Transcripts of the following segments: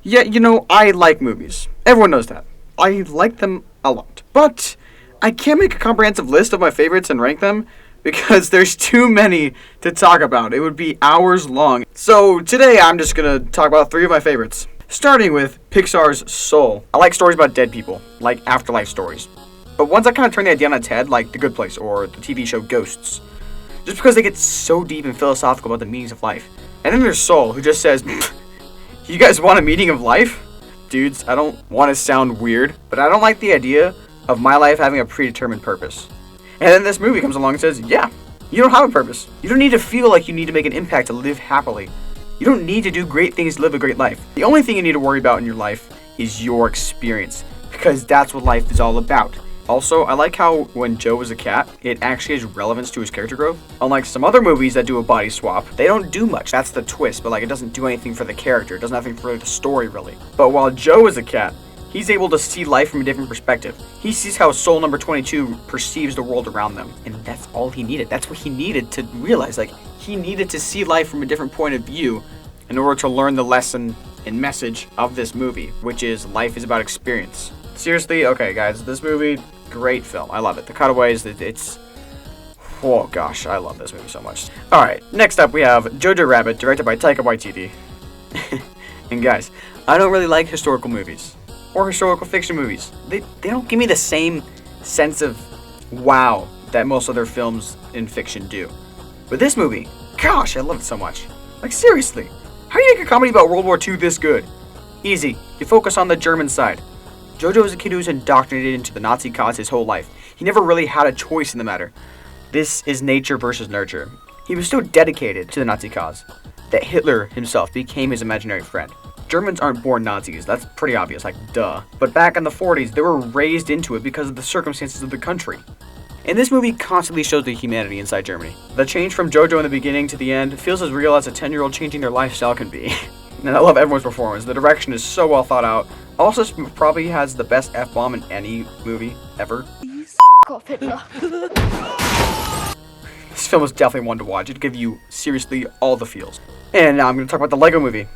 Yeah, I like movies. Everyone knows that. I like them a lot. But I can't make a comprehensive list of my favorites and rank them because there's too many to talk about. It would be hours long. So today I'm just going to talk about 3 of my favorites. Starting with Pixar's Soul. I like stories about dead people, like afterlife stories. But ones that kind of turn the idea on its head, like The Good Place or the TV show Ghosts. Just because they get so deep and philosophical about the meanings of life. And then there's Soul, who just says, you guys want a meaning of life? Dudes, I don't want to sound weird, but I don't like the idea of my life having a predetermined purpose. And then this movie comes along and says, yeah, you don't have a purpose. You don't need to feel like you need to make an impact to live happily. You don't need to do great things to live a great life. The only thing you need to worry about in your life is your experience, because that's what life is all about. Also, I like how when Joe was a cat, it actually has relevance to his character growth. Unlike some other movies that do a body swap, they don't do much. That's the twist, but it doesn't do anything for the character. It does nothing for the story, really. But while Joe is a cat, he's able to see life from a different perspective. He sees how soul number 22 perceives the world around them. And that's all he needed. That's what he needed to realize. He needed to see life from a different point of view in order to learn the lesson and message of this movie, which is life is about experience. Seriously, okay guys, this movie, great film. I love it. The cutaways, oh gosh, I love this movie so much. Alright, next up we have Jojo Rabbit, directed by Taika Waititi. And guys, I don't really like historical movies. Or historical fiction movies. They don't give me the same sense of wow that most other films in fiction do. But this movie, gosh, I love it so much. Seriously, how do you make a comedy about World War II this good? Easy, you focus on the German side. Jojo is a kid who was indoctrinated into the Nazi cause his whole life. He never really had a choice in the matter. This is nature versus nurture. He was so dedicated to the Nazi cause that Hitler himself became his imaginary friend. Germans aren't born Nazis, that's pretty obvious, duh. But back in the 40s, they were raised into it because of the circumstances of the country. And this movie constantly shows the humanity inside Germany. The change from Jojo in the beginning to the end feels as real as a 10-year-old changing their lifestyle can be. And I love everyone's performance. The direction is so well thought out. Also, probably has the best F-bomb in any movie ever. Off Hitler. This film is definitely one to watch. It'll give you, seriously, all the feels. And now I'm going to talk about the Lego Movie.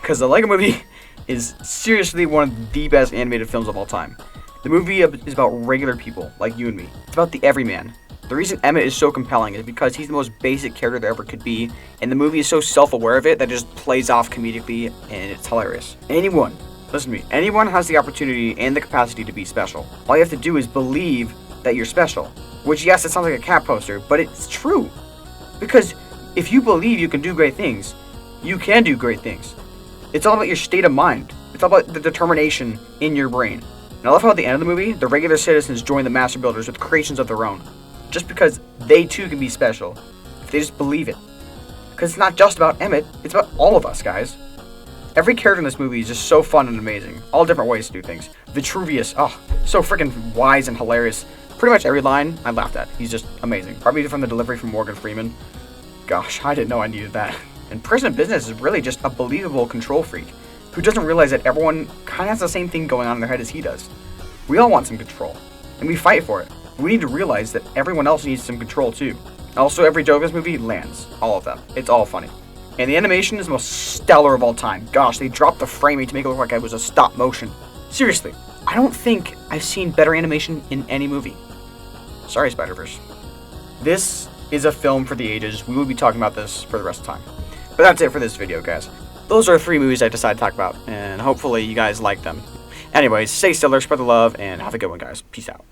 Because the Lego Movie is seriously one of the best animated films of all time. The movie is about regular people, like you and me. It's about the everyman. The reason Emmett is so compelling is because he's the most basic character there ever could be, and the movie is so self-aware of it that it just plays off comedically, and it's hilarious. Anyone, listen to me, anyone has the opportunity and the capacity to be special. All you have to do is believe that you're special. Which, yes, it sounds like a cat poster, but it's true. Because if you believe you can do great things, you can do great things. It's all about your state of mind. It's all about the determination in your brain. And I love how at the end of the movie, the regular citizens join the master builders with creations of their own. Just because they too can be special, if they just believe it. Because it's not just about Emmett, it's about all of us, guys. Every character in this movie is just so fun and amazing. All different ways to do things. Vitruvius, so freaking wise and hilarious. Pretty much every line I laughed at. He's just amazing. Probably from the delivery from Morgan Freeman. Gosh, I didn't know I needed that. And President Business is really just a believable control freak who doesn't realize that everyone kind of has the same thing going on in their head as he does. We all want some control, and we fight for it. We need to realize that everyone else needs some control too. Also, every joke in this movie lands. All of them. It's all funny. And the animation is the most stellar of all time. Gosh, they dropped the framing to make it look like it was a stop motion. Seriously, I don't think I've seen better animation in any movie. Sorry, Spider-Verse. This is a film for the ages. We will be talking about this for the rest of the time. But that's it for this video, guys. Those are 3 movies I decided to talk about, and hopefully you guys like them. Anyways, stay stellar, spread the love, and have a good one, guys. Peace out.